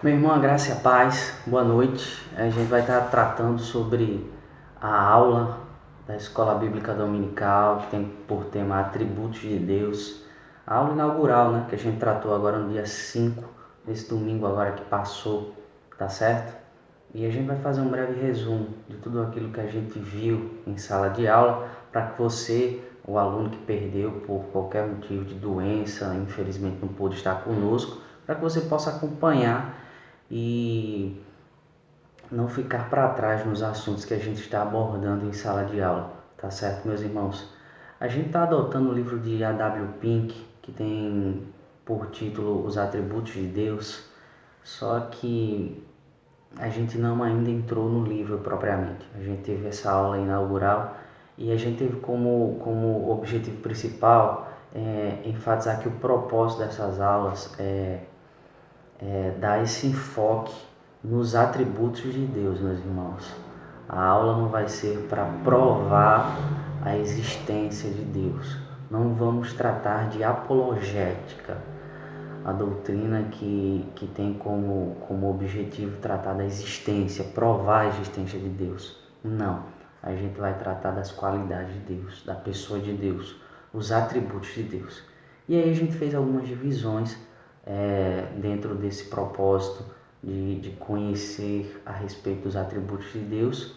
Meu irmão, a graça e a paz, boa noite. A gente vai estar tratando sobre a aula da Escola Bíblica Dominical, que tem por tema Atributos de Deus. A aula inaugural, né, que a gente tratou agora no dia 5, esse domingo agora que passou, tá certo? E a gente vai fazer um breve resumo de tudo aquilo que a gente viu em sala de aula, para que você, o aluno que perdeu por qualquer motivo de doença, infelizmente não pôde estar conosco, para que você possa acompanhar e não ficar para trás nos assuntos que a gente está abordando em sala de aula, tá certo, meus irmãos? A gente está adotando o livro de A.W. Pink, que tem por título Os Atributos de Deus, só que a gente não ainda entrou no livro propriamente. A gente teve essa aula inaugural e a gente teve como objetivo principal enfatizar que o propósito dessas aulas é dar esse enfoque nos atributos de Deus, meus irmãos. A aula não vai ser para provar a existência de Deus. Não vamos tratar de apologética, a doutrina que tem como objetivo tratar da existência, provar a existência de Deus. Não, a gente vai tratar das qualidades de Deus, da pessoa de Deus, os atributos de Deus. E aí a gente fez algumas divisões dentro desse propósito de conhecer a respeito dos atributos de Deus.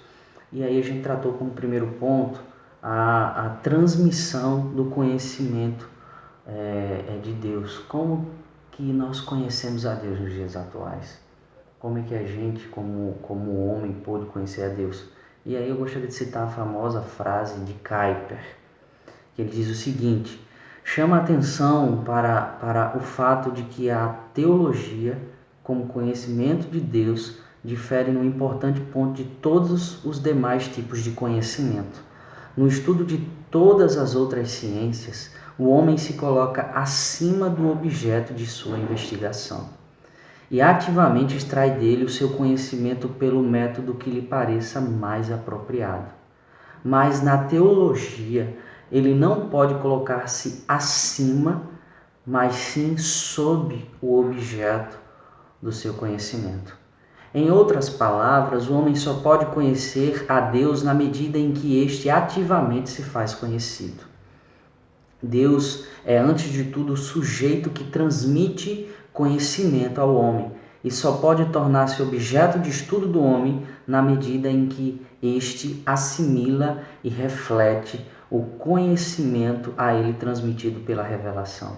E aí a gente tratou como primeiro ponto a transmissão do conhecimento de Deus. Como que nós conhecemos a Deus nos dias atuais? Como é que a gente, como homem, pôde conhecer a Deus? E aí eu gostaria de citar a famosa frase de Kuyper, que ele diz o seguinte: chama a atenção para o fato de que a teologia, como conhecimento de Deus, difere num importante ponto de todos os demais tipos de conhecimento. No estudo de todas as outras ciências, o homem se coloca acima do objeto de sua investigação e ativamente extrai dele o seu conhecimento pelo método que lhe pareça mais apropriado. Mas na teologia, ele não pode colocar-se acima, mas sim sob o objeto do seu conhecimento. Em outras palavras, o homem só pode conhecer a Deus na medida em que este ativamente se faz conhecido. Deus é, antes de tudo, o sujeito que transmite conhecimento ao homem e só pode tornar-se objeto de estudo do homem na medida em que este assimila e reflete o conhecimento a ele transmitido pela revelação.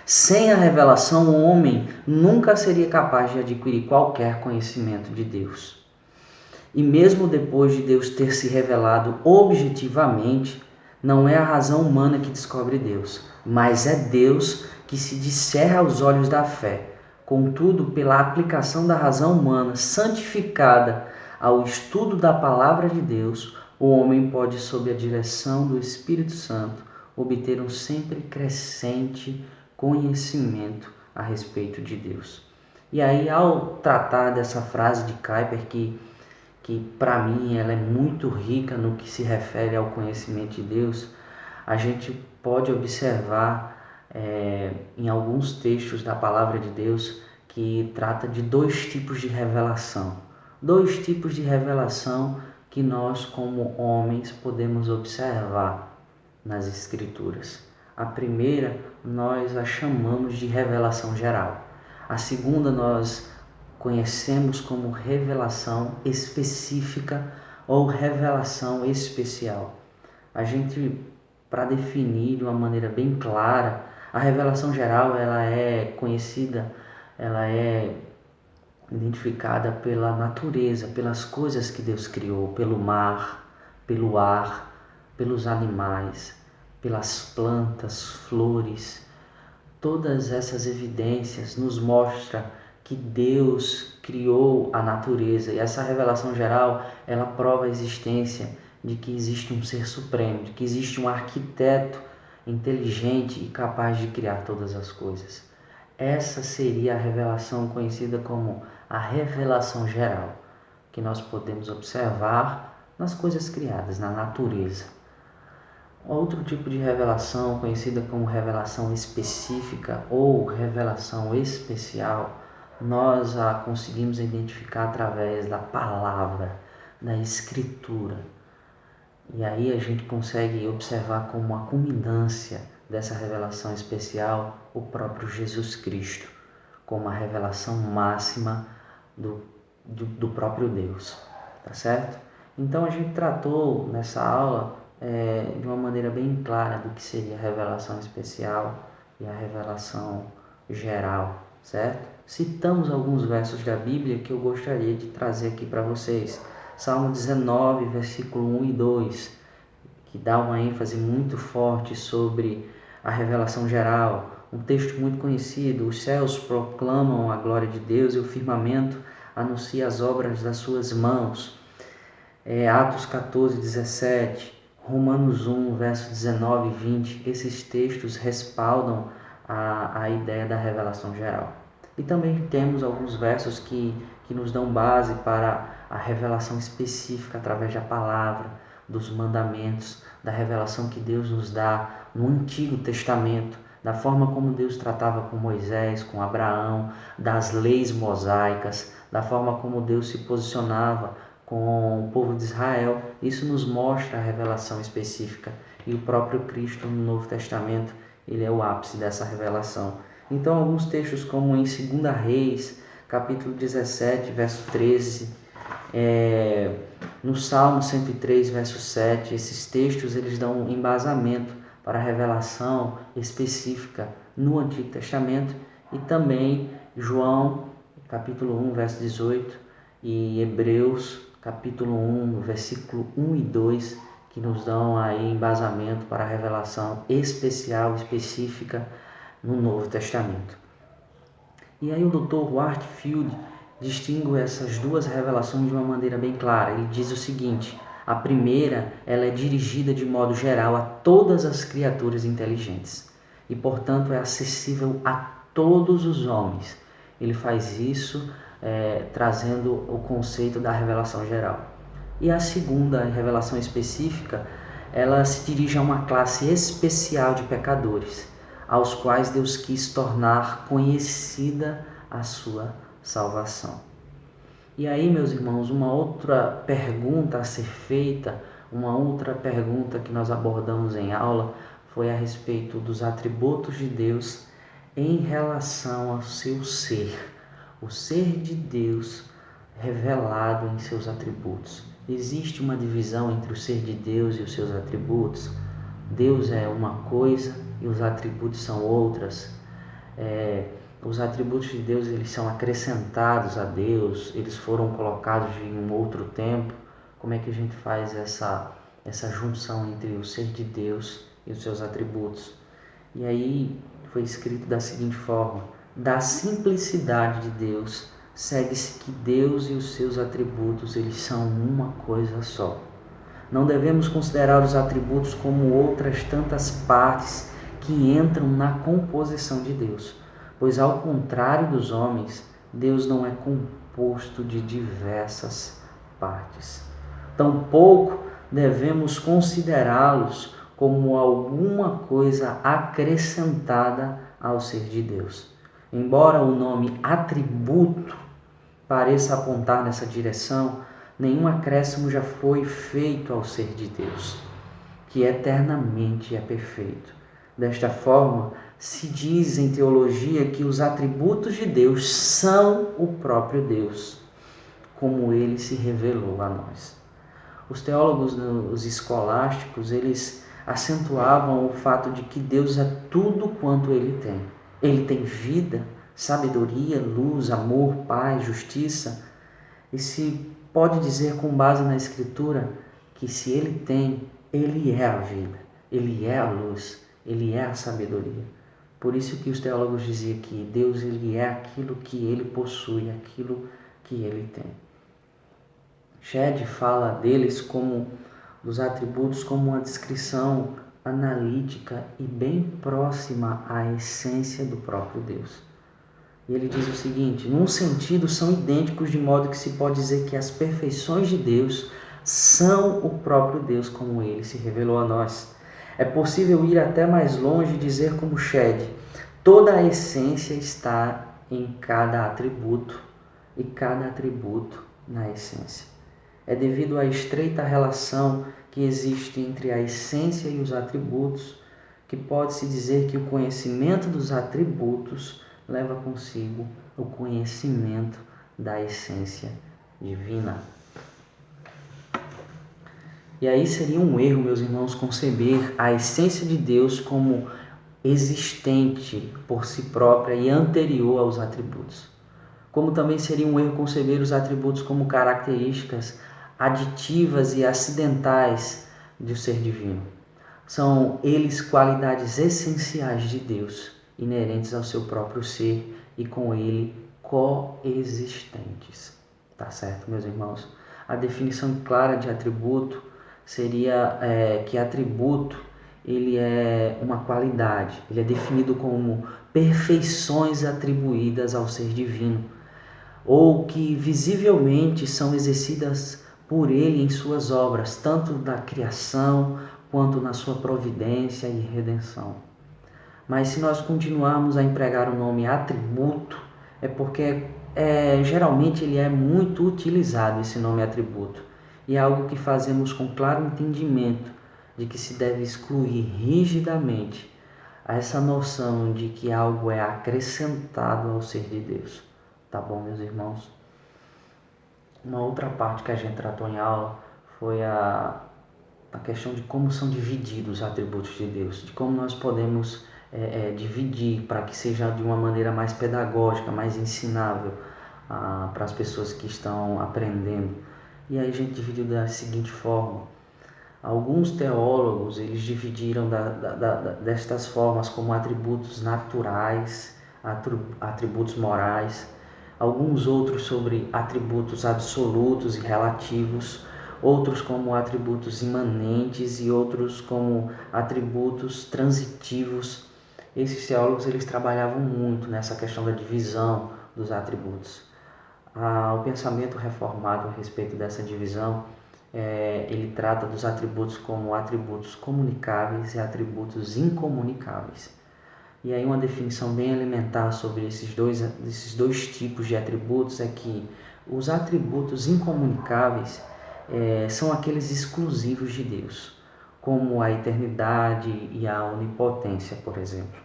Sem a revelação, o homem nunca seria capaz de adquirir qualquer conhecimento de Deus. E mesmo depois de Deus ter se revelado objetivamente, não é a razão humana que descobre Deus, mas é Deus que se discerne aos olhos da fé. Contudo, pela aplicação da razão humana santificada ao estudo da palavra de Deus, o homem pode, sob a direção do Espírito Santo, obter um sempre crescente conhecimento a respeito de Deus. E aí, ao tratar dessa frase de Kuyper, que para mim ela é muito rica no que se refere ao conhecimento de Deus, a gente pode observar em alguns textos da palavra de Deus que trata de dois tipos de revelação. Dois tipos de revelação que nós, como homens, podemos observar nas Escrituras. A primeira, nós a chamamos de revelação geral. A segunda, nós conhecemos como revelação específica ou revelação especial. A gente, para definir de uma maneira bem clara, a revelação geral ela é conhecida, ela é identificada pela natureza, pelas coisas que Deus criou, pelo mar, pelo ar, pelos animais, pelas plantas, flores. Todas essas evidências nos mostram que Deus criou a natureza, e essa revelação geral, ela prova a existência de que existe um ser supremo, de que existe um arquiteto inteligente e capaz de criar todas as coisas. Essa seria a revelação conhecida como a revelação geral, que nós podemos observar nas coisas criadas, na natureza. Outro tipo de revelação, conhecida como revelação específica ou revelação especial, nós a conseguimos identificar através da palavra, da escritura. E aí a gente consegue observar como a culminância dessa revelação especial o próprio Jesus Cristo, como a revelação máxima do próprio Deus, tá certo? Então a gente tratou nessa aula de uma maneira bem clara do que seria a revelação especial e a revelação geral, certo? Citamos alguns versos da Bíblia que eu gostaria de trazer aqui para vocês. Salmo 19, versículo 1 e 2, que dá uma ênfase muito forte sobre a revelação geral. Um texto muito conhecido: os céus proclamam a glória de Deus e o firmamento anuncia as obras das suas mãos. Atos 14, 17, Romanos 1, versos 19 e 20, esses textos respaldam a ideia da revelação geral. E também temos alguns versos que nos dão base para a revelação específica através da palavra, dos mandamentos, da revelação que Deus nos dá no Antigo Testamento, da forma como Deus tratava com Moisés, com Abraão, das leis mosaicas, da forma como Deus se posicionava com o povo de Israel. Isso nos mostra a revelação específica, e o próprio Cristo no Novo Testamento, ele é o ápice dessa revelação. Então alguns textos como em 2 Reis, capítulo 17, verso 13, no Salmo 103, verso 7, esses textos eles dão embasamento para a revelação específica no Antigo Testamento, e também João, capítulo 1, verso 18, e Hebreus, capítulo 1, versículo 1 e 2, que nos dão aí embasamento para a revelação especial, específica no Novo Testamento. E aí o Dr. Warfield distingue essas duas revelações de uma maneira bem clara. Ele diz o seguinte: a primeira, ela é dirigida de modo geral a todas as criaturas inteligentes e, portanto, é acessível a todos os homens. Ele faz isso trazendo o conceito da revelação geral. E a segunda, a revelação específica, ela se dirige a uma classe especial de pecadores, aos quais Deus quis tornar conhecida a sua salvação. E aí, meus irmãos, uma outra pergunta a ser feita, uma outra pergunta que nós abordamos em aula, foi a respeito dos atributos de Deus em relação ao seu ser, o ser de Deus revelado em seus atributos. Existe uma divisão entre o ser de Deus e os seus atributos? Deus é uma coisa e os atributos são outras. Os atributos de Deus, eles são acrescentados a Deus, eles foram colocados em um outro tempo. Como é que a gente faz essa junção entre o ser de Deus e os seus atributos? E aí foi escrito da seguinte forma: da simplicidade de Deus, segue-se que Deus e os seus atributos, eles são uma coisa só. Não devemos considerar os atributos como outras tantas partes que entram na composição de Deus, pois ao contrário dos homens, Deus não é composto de diversas partes. Tampouco devemos considerá-los como alguma coisa acrescentada ao ser de Deus. Embora o nome atributo pareça apontar nessa direção, nenhum acréscimo já foi feito ao ser de Deus, que eternamente é perfeito. Desta forma, se diz em teologia que os atributos de Deus são o próprio Deus, como ele se revelou a nós. Os teólogos, os escolásticos, eles acentuavam o fato de que Deus é tudo quanto ele tem. Ele tem vida, sabedoria, luz, amor, paz, justiça. E se pode dizer com base na Escritura que se ele tem, ele é a vida, ele é a luz, ele é a sabedoria. Por isso que os teólogos diziam que Deus, ele é aquilo que ele possui, aquilo que ele tem. Shedd fala deles como dos atributos como uma descrição analítica e bem próxima à essência do próprio Deus. E ele diz o seguinte: num sentido são idênticos, de modo que se pode dizer que as perfeições de Deus são o próprio Deus como ele se revelou a nós. É possível ir até mais longe e dizer como Shedd: toda a essência está em cada atributo e cada atributo na essência. É devido à estreita relação que existe entre a essência e os atributos que pode-se dizer que o conhecimento dos atributos leva consigo o conhecimento da essência divina. E aí seria um erro, meus irmãos, conceber a essência de Deus como existente por si própria e anterior aos atributos. Como também seria um erro conceber os atributos como características aditivas e acidentais do ser divino. São eles qualidades essenciais de Deus, inerentes ao seu próprio ser e com ele coexistentes. Tá certo, meus irmãos? A definição clara de atributo seria que atributo ele é uma qualidade, ele é definido como perfeições atribuídas ao ser divino, ou que visivelmente são exercidas por ele em suas obras, tanto na criação quanto na sua providência e redenção. Mas se nós continuarmos a empregar o nome atributo, é porque geralmente ele é muito utilizado, esse nome atributo, e é algo que fazemos com claro entendimento de que se deve excluir rigidamente essa noção de que algo é acrescentado ao ser de Deus. Tá bom, meus irmãos? Uma outra parte que a gente tratou em aula foi a questão de como são divididos os atributos de Deus, de como nós podemos dividir para que seja de uma maneira mais pedagógica, mais ensinável para as pessoas que estão aprendendo. E aí a gente dividiu da seguinte forma: alguns teólogos eles dividiram destas formas como atributos naturais, atributos morais, alguns outros sobre atributos absolutos e relativos, outros como atributos imanentes e outros como atributos transitivos. Esses teólogos eles trabalhavam muito nessa questão da divisão dos atributos. O pensamento reformado a respeito dessa divisão, ele trata dos atributos como atributos comunicáveis e atributos incomunicáveis. E aí uma definição bem elementar sobre esses dois tipos de atributos é que os atributos incomunicáveis são aqueles exclusivos de Deus, como a eternidade e a onipotência, por exemplo.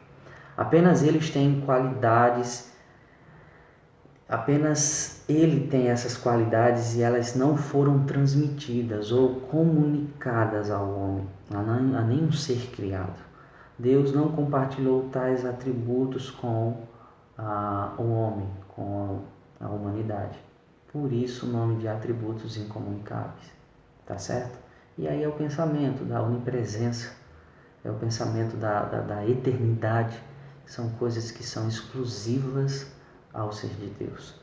Apenas eles têm qualidades, apenas ele tem essas qualidades e elas não foram transmitidas ou comunicadas ao homem, a nenhum ser criado. Deus não compartilhou tais atributos com o homem, com a humanidade. Por isso o nome de atributos incomunicáveis, tá certo? E aí é o pensamento da onipresença, é o pensamento da eternidade, são coisas que são exclusivas ao ser de Deus.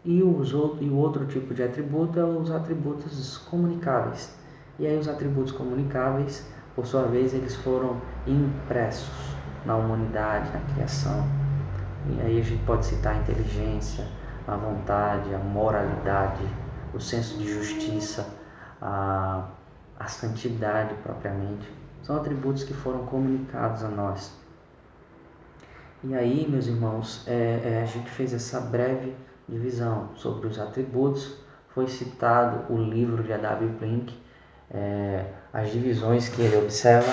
E o outro tipo de atributo é os atributos comunicáveis. E aí os atributos comunicáveis, por sua vez, eles foram impressos na humanidade, na criação. E aí a gente pode citar a inteligência, a vontade, a moralidade, o senso de justiça, a santidade propriamente. São atributos que foram comunicados a nós. E aí, meus irmãos, a gente fez essa breve divisão sobre os atributos. Foi citado o livro de A.W. Pink, as divisões que ele observa,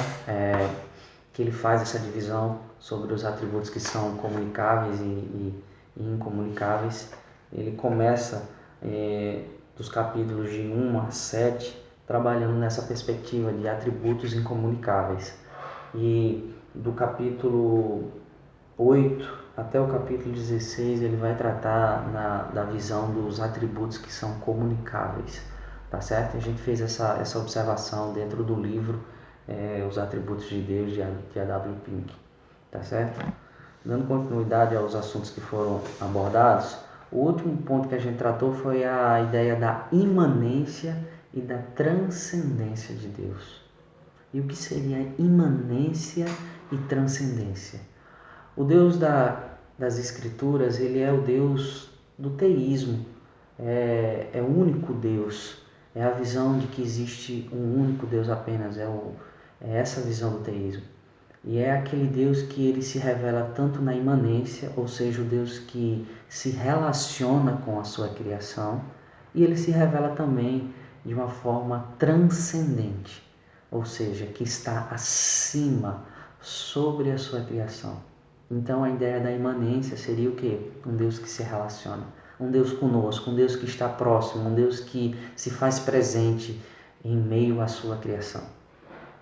que ele faz essa divisão sobre os atributos que são comunicáveis e incomunicáveis. Ele começa dos capítulos de 1 a 7, trabalhando nessa perspectiva de atributos incomunicáveis. E do capítulo 8 até o capítulo 16 ele vai tratar da visão dos atributos que são comunicáveis, tá certo? A gente fez essa observação dentro do livro Os Atributos de Deus de A.W. Pink, tá certo? Dando continuidade aos assuntos que foram abordados, o último ponto que a gente tratou foi a ideia da imanência e da transcendência de Deus. E o que seria imanência e transcendência? O Deus das Escrituras, ele é o Deus do teísmo, é o único Deus, é a visão de que existe um único Deus apenas, é essa visão do teísmo. E é aquele Deus que ele se revela tanto na imanência, ou seja, o Deus que se relaciona com a sua criação, e ele se revela também de uma forma transcendente, ou seja, que está acima, sobre a sua criação. Então a ideia da imanência seria o quê? Um Deus que se relaciona, um Deus conosco, um Deus que está próximo, um Deus que se faz presente em meio à sua criação.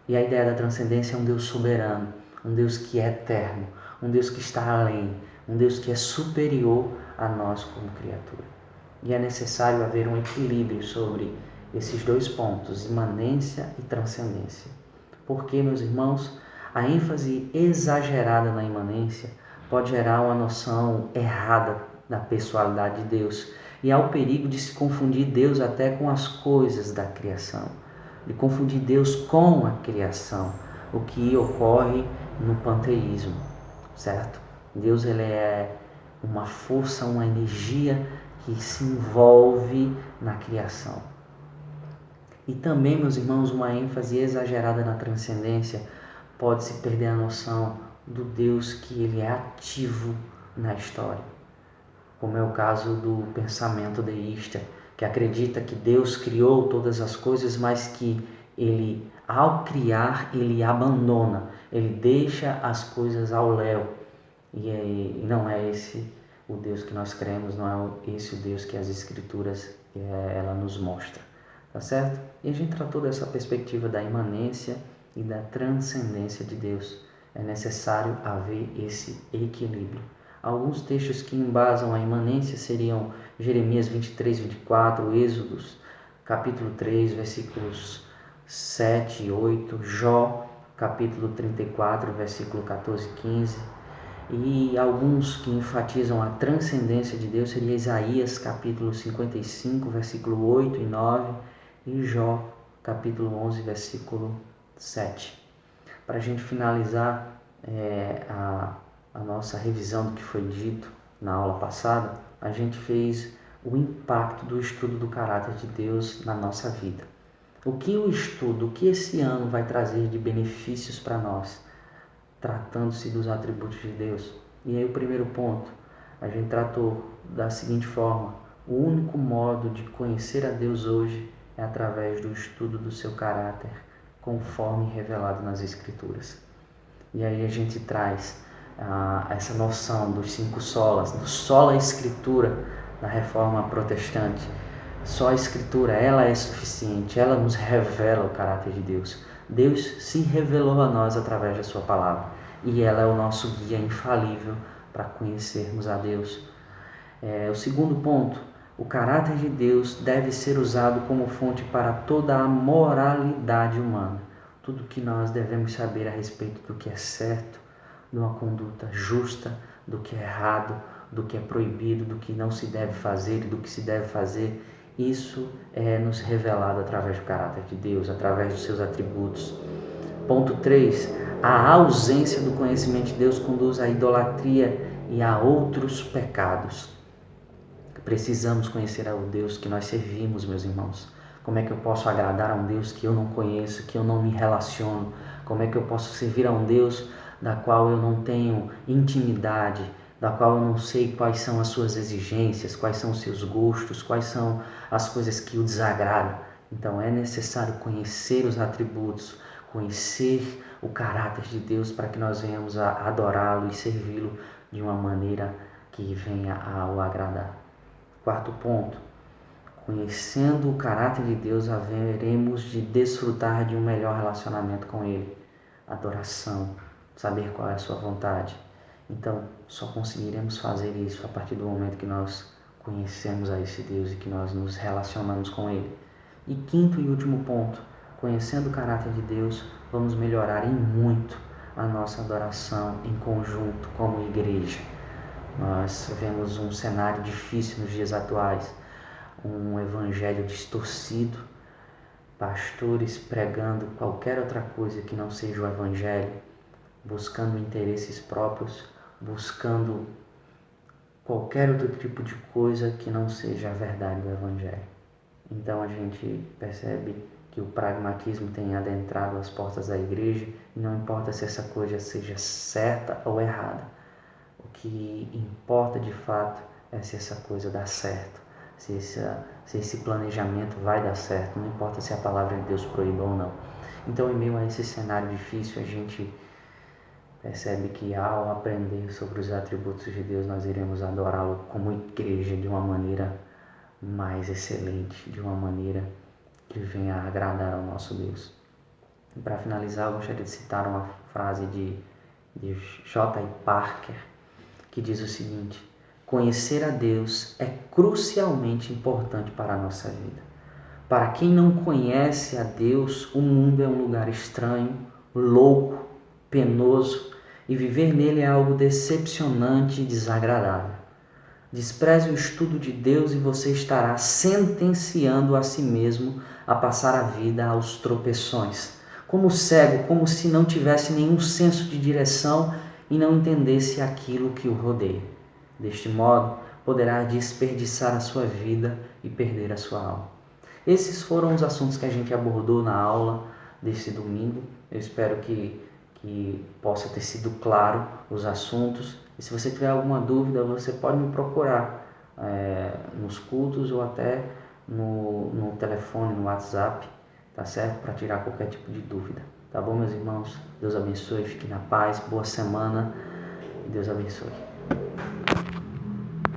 E a ideia da transcendência é um Deus soberano, um Deus que é eterno, um Deus que está além, um Deus que é superior a nós como criatura. E é necessário haver um equilíbrio sobre esses dois pontos, imanência e transcendência. Porque, meus irmãos, a ênfase exagerada na imanência pode gerar uma noção errada da pessoalidade de Deus e há o perigo de se confundir Deus até com as coisas da criação, de confundir Deus com a criação, o que ocorre no panteísmo, certo? Deus ele é uma força, uma energia que se envolve na criação. E também, meus irmãos, uma ênfase exagerada na transcendência pode se perder a noção do Deus que ele é ativo na história, como é o caso do pensamento deísta, que acredita que Deus criou todas as coisas, mas que ele, ao criar, ele abandona, ele deixa as coisas ao léu. E não é esse o Deus que nós cremos, não é esse o Deus que as Escrituras ela nos mostra, tá certo? E a gente tratou dessa perspectiva da imanência e da transcendência de Deus. É necessário haver esse equilíbrio. Alguns textos que embasam a imanência seriam Jeremias 23, 24, Êxodos, capítulo 3, versículos 7 e 8, Jó, capítulo 34, versículo 14 e 15, e alguns que enfatizam a transcendência de Deus seria Isaías, capítulo 55, versículo 8 e 9, e Jó, capítulo 11, versículo 7. Para a gente finalizar a nossa revisão do que foi dito na aula passada, a gente fez o impacto do estudo do caráter de Deus na nossa vida. O que o estudo, o que esse ano vai trazer de benefícios para nós, tratando-se dos atributos de Deus? E aí o primeiro ponto, a gente tratou da seguinte forma: o único modo de conhecer a Deus hoje é através do estudo do seu caráter, conforme revelado nas Escrituras. E aí a gente traz essa noção dos 5 solas, do sola escritura da reforma protestante. Só a escritura, ela é suficiente, ela nos revela o caráter de Deus. Deus se revelou a nós através da sua palavra e ela é o nosso guia infalível para conhecermos a Deus. O segundo ponto, o caráter de Deus deve ser usado como fonte para toda a moralidade humana. Tudo que nós devemos saber a respeito do que é certo, de uma conduta justa, do que é errado, do que é proibido, do que não se deve fazer e do que se deve fazer, isso é nos revelado através do caráter de Deus, através dos seus atributos. Ponto 3. A ausência do conhecimento de Deus conduz à idolatria e a outros pecados. Precisamos conhecer o Deus que nós servimos, meus irmãos. Como é que eu posso agradar a um Deus que eu não conheço, que eu não me relaciono? Como é que eu posso servir a um Deus da qual eu não tenho intimidade, da qual eu não sei quais são as suas exigências, quais são os seus gostos, quais são as coisas que o desagradam? Então é necessário conhecer os atributos, conhecer o caráter de Deus para que nós venhamos a adorá-lo e servi-lo de uma maneira que venha a o agradar. Quarto ponto, conhecendo o caráter de Deus, haveremos de desfrutar de um melhor relacionamento com Ele. Adoração, saber qual é a sua vontade. Então, só conseguiremos fazer isso a partir do momento que nós conhecemos a esse Deus e que nós nos relacionamos com Ele. E quinto e último ponto, conhecendo o caráter de Deus, vamos melhorar em muito a nossa adoração em conjunto como igreja. Nós vemos um cenário difícil nos dias atuais, um evangelho distorcido, pastores pregando qualquer outra coisa que não seja o evangelho, buscando interesses próprios, buscando qualquer outro tipo de coisa que não seja a verdade do evangelho. Então a gente percebe que o pragmatismo tenha adentrado as portas da igreja, e não importa se essa coisa seja certa ou errada. O que importa de fato é se essa coisa dá certo, se esse planejamento vai dar certo, não importa se a palavra de Deus proíbe ou não. Então, em meio a esse cenário difícil, a gente percebe que ao aprender sobre os atributos de Deus, nós iremos adorá-lo como igreja de uma maneira mais excelente, de uma maneira que venha a agradar ao nosso Deus. E para finalizar, eu gostaria de citar uma frase de J.I. Parker, que diz o seguinte: conhecer a Deus é crucialmente importante para a nossa vida. Para quem não conhece a Deus, o mundo é um lugar estranho, louco, penoso, e viver nele é algo decepcionante e desagradável. Despreze o estudo de Deus e você estará sentenciando a si mesmo a passar a vida aos tropeções, como cego, como se não tivesse nenhum senso de direção e não entendesse aquilo que o rodeia. Deste modo, poderá desperdiçar a sua vida e perder a sua alma. Esses foram os assuntos que a gente abordou na aula desse domingo. Eu espero que possa ter sido claro os assuntos. E se você tiver alguma dúvida, você pode me procurar nos cultos ou até no telefone, no WhatsApp, tá certo? Para tirar qualquer tipo de dúvida. Tá bom, meus irmãos? Deus abençoe, fiquem na paz, boa semana e Deus abençoe.